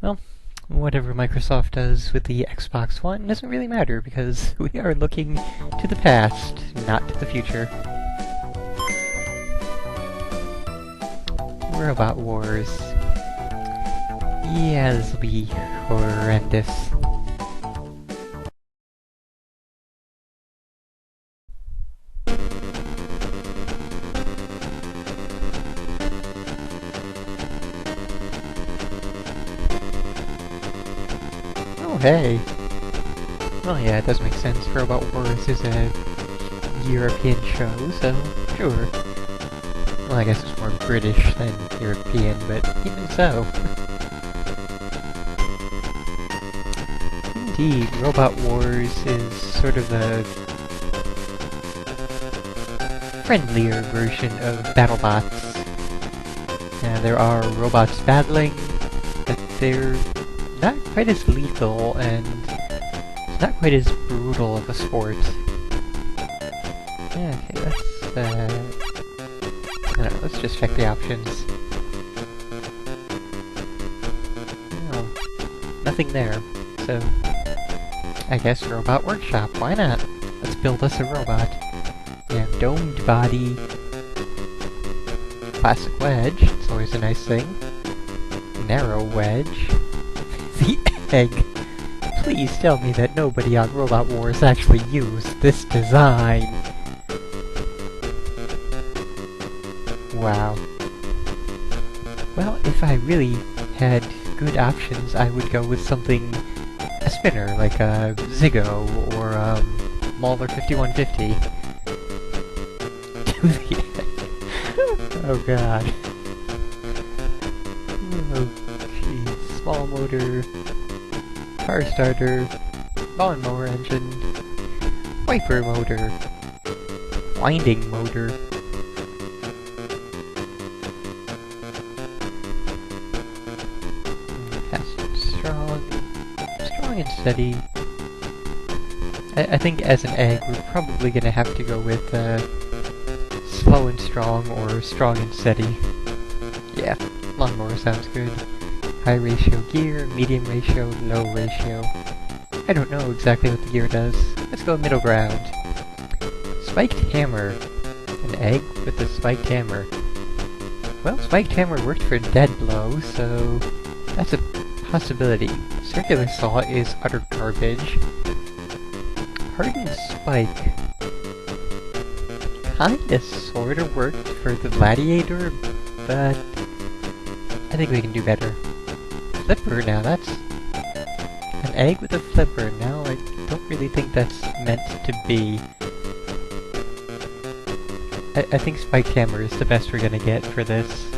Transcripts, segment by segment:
Well, whatever Microsoft does with the Xbox One doesn't really matter because we are looking to the past, not to the future. Robot Wars. Yeah, this will be horrendous. Oh, hey! Well, yeah, it does make sense. Robot Wars is a European show, so sure. Well, I guess it's more British than European, but even so. Indeed, Robot Wars is sort of a friendlier version of Battlebots. There are robots battling, but they're not quite as lethal and it's not quite as brutal of a sport. Yeah, okay, let's just check the options. No, nothing there. So, I guess Robot Workshop, why not? Let's build us a robot. We have domed body, classic wedge, it's always a nice thing. Narrow wedge. The egg. Please tell me that nobody on Robot Wars actually used this design. Wow. Well, if I really had good options, I would go with something, a spinner, like a Ziggo, or Mauler 5150. To the egg. Oh god. Oh jeez. Small motor, car starter, lawnmower engine, wiper motor, winding motor. Fast and strong and steady. I think as an egg we're probably gonna have to go with slow and strong or strong and steady. Yeah, lawnmower sounds good. High ratio gear, medium ratio, low ratio. I don't know exactly what the gear does. Let's go middle ground. Spiked hammer. An egg with a spiked hammer. Well, spiked hammer worked for dead blow, so that's a possibility. Circular saw is utter garbage. Hardened spike. Kinda sorta worked for the gladiator, but I think we can do better. Flipper, now that's an egg with a flipper. Now I don't really think that's meant to be. I think spiked hammer is the best we're gonna get for this,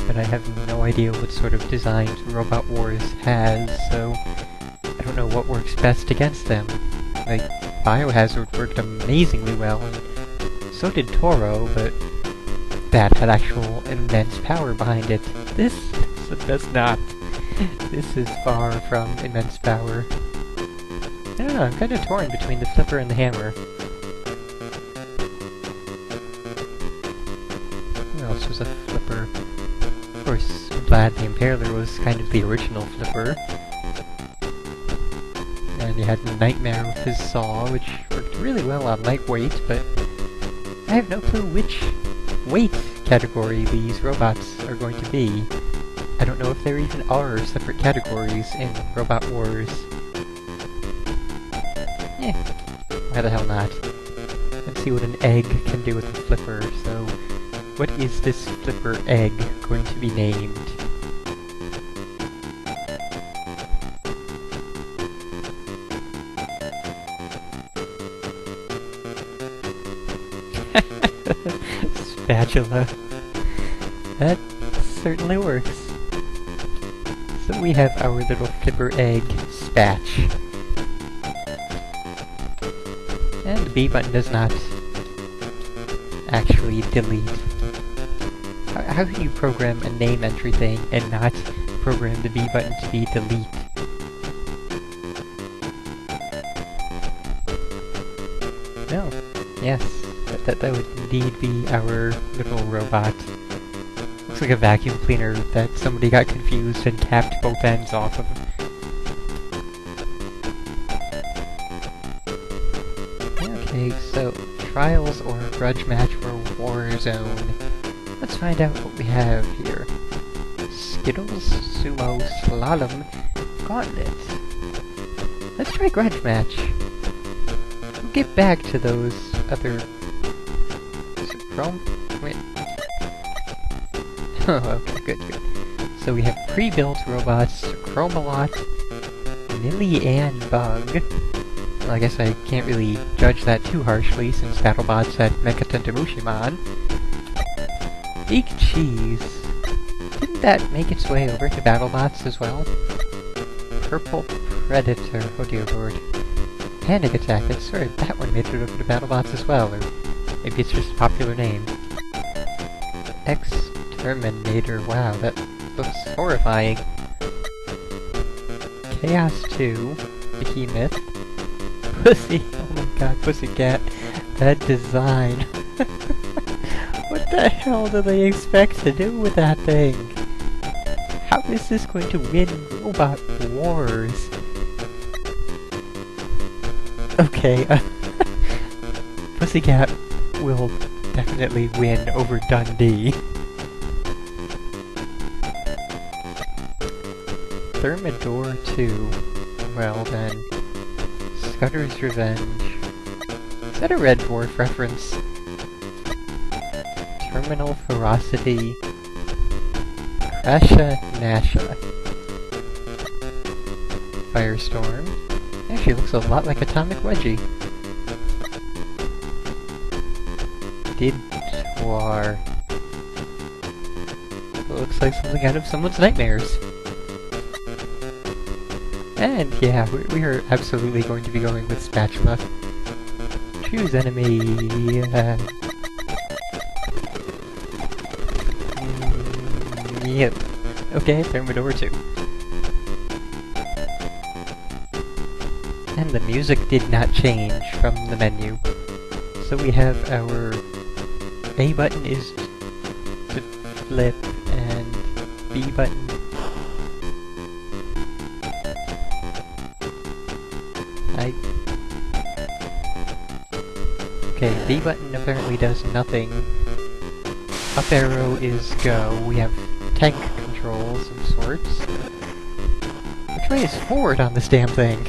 but I have no idea what sort of designs Robot Wars has, so I don't know what works best against them. Like, Biohazard worked amazingly well, and so did Toro, but that had actual immense power behind it. This does not. This is far from immense power. I don't know, I'm kind of torn between the flipper and the hammer. What else was a flipper? Of course, Vlad the Impaler was kind of the original flipper. And he had Nightmare with his saw, which worked really well on lightweight, but I have no clue which weight category these robots are going to be. I don't know if there even are separate categories in Robot Wars. Eh, why the hell not? Let's see what an egg can do with a flipper, so what is this flipper egg going to be named? Spatula. That certainly works. So we have our little flipper egg, Spatch. And the B button does not actually delete. How can you program a name entry thing and not program the B button to be delete? No. Yes. That would indeed be our little robot. Looks looks like a vacuum cleaner that somebody got confused and capped both ends off of. Okay, so Trials or Grudge Match for Warzone. Let's find out what we have here. Skittles, Sumo, Slalom, Gauntlet. Let's try Grudge Match. We'll get back to those other... Wait. Oh, okay, good. So we have pre-built robots, Chromalot, Millie and Bug. Well, I guess I can't really judge that too harshly since Battlebots had Mechatentemushiman. Big Cheese. Didn't that make its way over to Battlebots as well? Purple Predator. Oh dear lord. Panic Attack. I swear that one made it over to Battlebots as well, or maybe it's just a popular name. Exterminator. Wow, that looks horrifying. Chaos 2. Behemoth. Pussy. Oh my god, Pussycat. That design. What the hell do they expect to do with that thing? How is this going to win Robot Wars? Okay, Pussycat will definitely win over Dundee. Thermidor 2. Well then. Scudder's Revenge. Is that a Red Dwarf reference? Terminal Ferocity. Crasha Nasha. Firestorm. Actually looks a lot like Atomic Wedgie. Didwar. Looks like something out of someone's nightmares. And yeah, we are absolutely going to be going with Spatula. Choose enemy. Yep. Okay, Thermidor 2. And the music did not change from the menu. So we have our A button is to flip, and B button. Okay, B button apparently does nothing. Up arrow is go. We have tank controls of sorts. Which way is forward on this damn thing?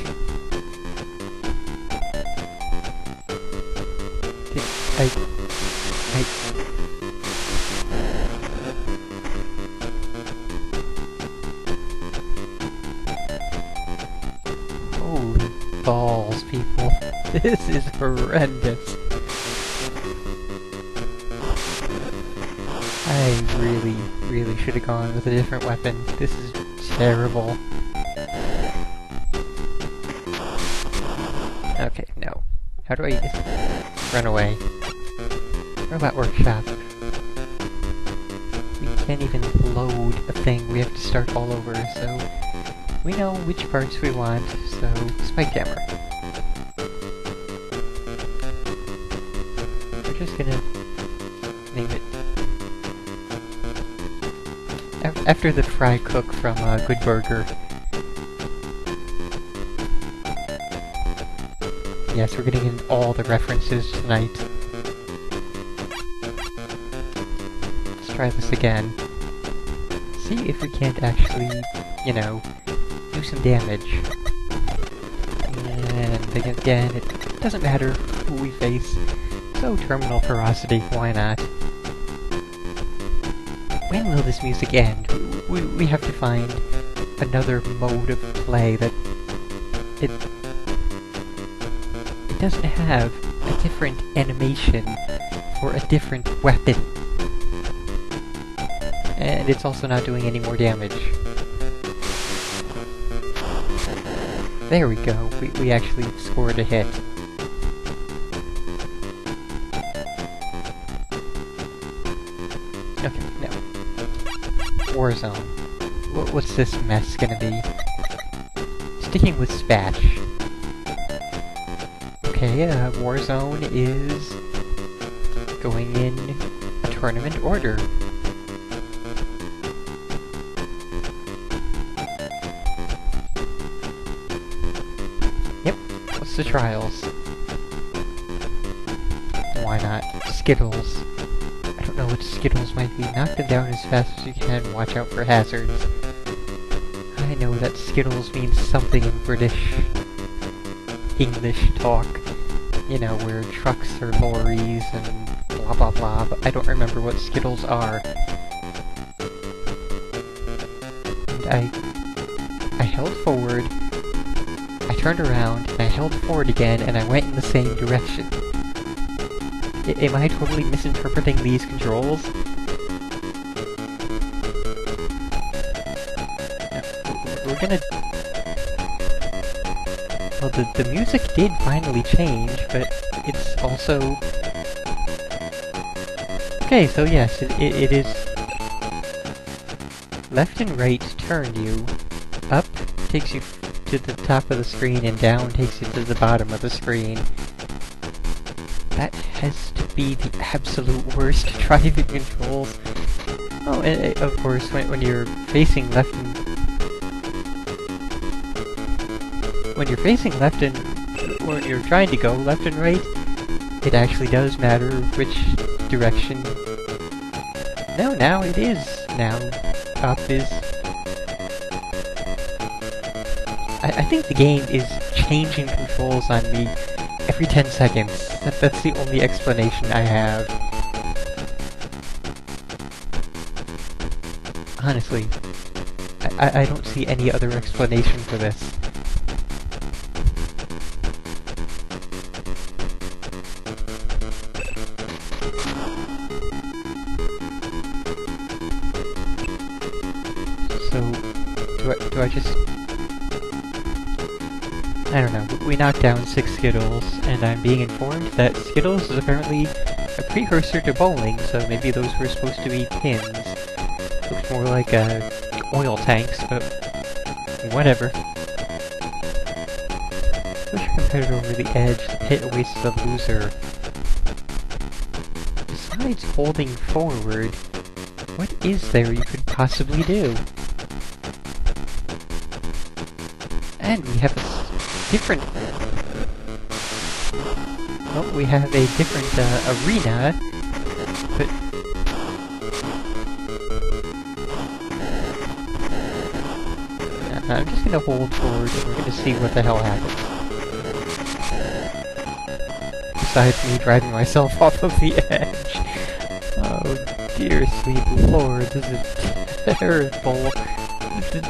Holy balls, people. This is horrendous. I really should have gone with a different weapon. This is terrible. Okay, no. How do I run away? Robot Workshop. We can't even load a thing. We have to start all over, so we know which parts we want, so Spike Hammer. We're just gonna name it after the fry cook from Good Burger. Yes, we're getting in all the references tonight. Let's try this again. See if we can't actually, you know, do some damage. And again, it doesn't matter who we face. So Terminal Ferocity, why not? When will this music end? We have to find another mode of play that it doesn't have a different animation for a different weapon. And it's also not doing any more damage. There we go. We actually scored a hit. Okay, no. Warzone. What's this mess gonna be? Sticking with Spatch. Okay, Warzone is going in a tournament order. It's the trials. Why not? Skittles. I don't know which Skittles might be. Knock them down as fast as you can. Watch out for hazards. I know that Skittles means something in British English talk. You know, where trucks are lorries and blah blah blah, but I don't remember what Skittles are. And I held forward, I turned around, and I held forward again, and I went in the same direction. Am I totally misinterpreting these controls? We're gonna... Well, the music did finally change, but it's also... Okay, so yes, it is... Left and right turn you. Up takes you to the top of the screen, and down takes you to the bottom of the screen. That has to be the absolute worst driving controls. Oh, and of course, when you're facing left and... When you're facing left and... When you're trying to go left and right, it actually does matter which direction... No, now it is. Now, up is... I think the game is changing controls on me every 10 seconds. That's the only explanation I have. Honestly, I don't see any other explanation for this. So, do I just... I don't know, we knocked down 6 Skittles, and I'm being informed that Skittles is apparently a precursor to bowling, so maybe those were supposed to be pins. Looks more like oil tanks, but whatever. Push your competitor over the edge, the pit awaits the loser. Besides holding forward, what is there you could possibly do? And we have a different... Oh, we have a different arena, but... I'm just gonna hold forward and we're gonna see what the hell happens. Besides me driving myself off of the edge. Oh dear sweet lord, this is terrible.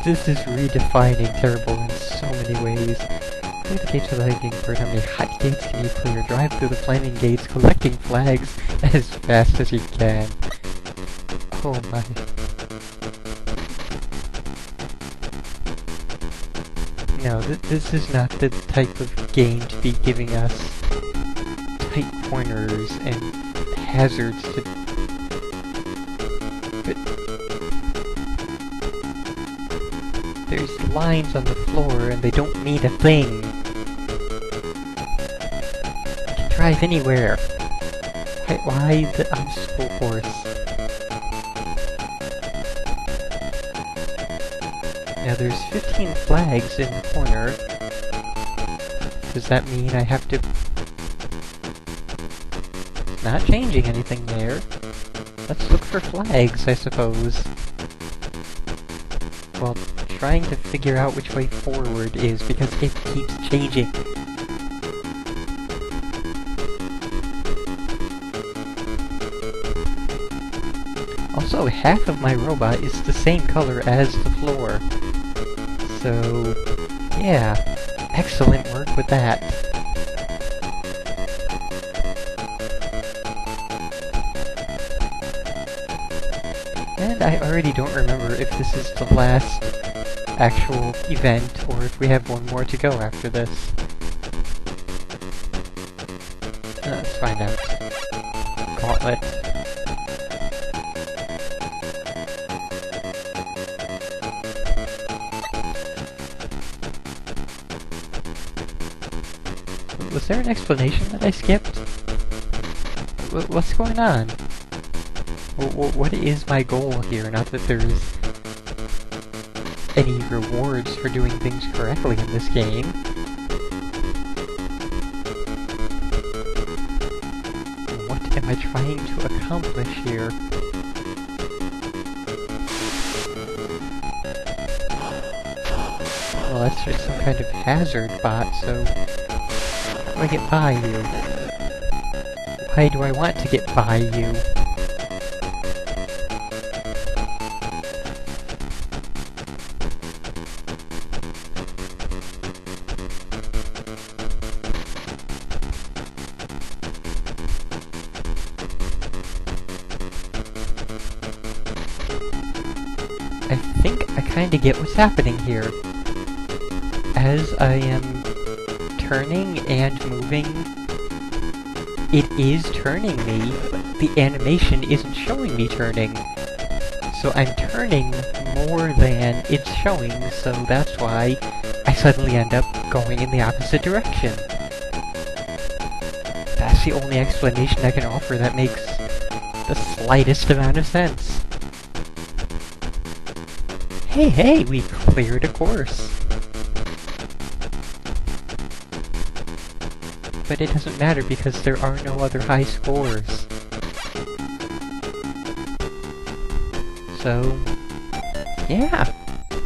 This is redefining terrible in so many ways. Clear the gates of the lightning bird. How many hot gates can you clear? Drive through the flaming gates, collecting flags as fast as you can. Oh my. No, this is not the type of game to be giving us tight corners and hazards to... But... There's lines on the floor and they don't mean a thing. I can drive anywhere. Why the obstacle course? Now there's 15 flags in the corner. Does that mean I have to... Not changing anything there. Let's look for flags, I suppose. Well, trying to figure out which way forward is because it keeps changing. Also, half of my robot is the same color as the floor. So, yeah, excellent work with that. And I already don't remember if this is the last actual event, or if we have one more to go after this. Let's find out. Gauntlet. Was there an explanation that I skipped? What's going on? What is my goal here? Not that there's any rewards for doing things correctly in this game. I trying to accomplish here? Well, that's just some kind of hazard bot, so how do I get by you? Why do I want to get by you? I think I kinda get what's happening here. As I am turning and moving, it is turning me, but the animation isn't showing me turning. So I'm turning more than it's showing, so that's why I suddenly end up going in the opposite direction. That's the only explanation I can offer that makes the slightest amount of sense. Hey, we cleared a course. But it doesn't matter because there are no other high scores. So, yeah,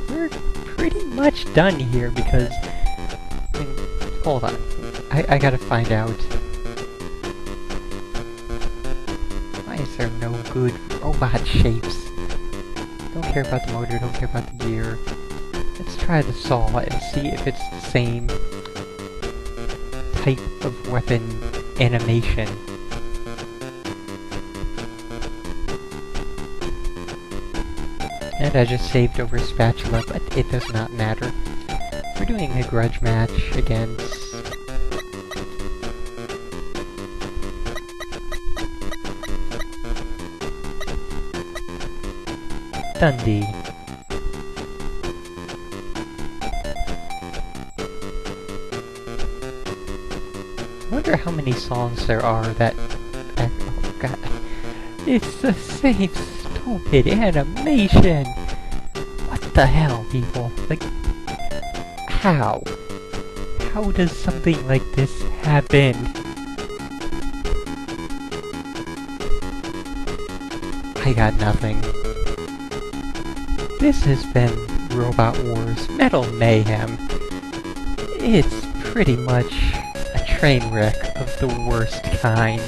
we're pretty much done here because, hold on, I gotta find out. Why is there no good robot shapes? Don't care about the motor, don't care about the gear. Let's try the saw and see if it's the same type of weapon animation. And I just saved over Spatula, but it does not matter. We're doing a grudge match against... Dundee. I wonder how many songs there are that... oh god. It's the same stupid animation! What the hell, people? Like... how? How does something like this happen? I got nothing. This has been Robot Wars Metal Mayhem. It's pretty much a train wreck of the worst kind.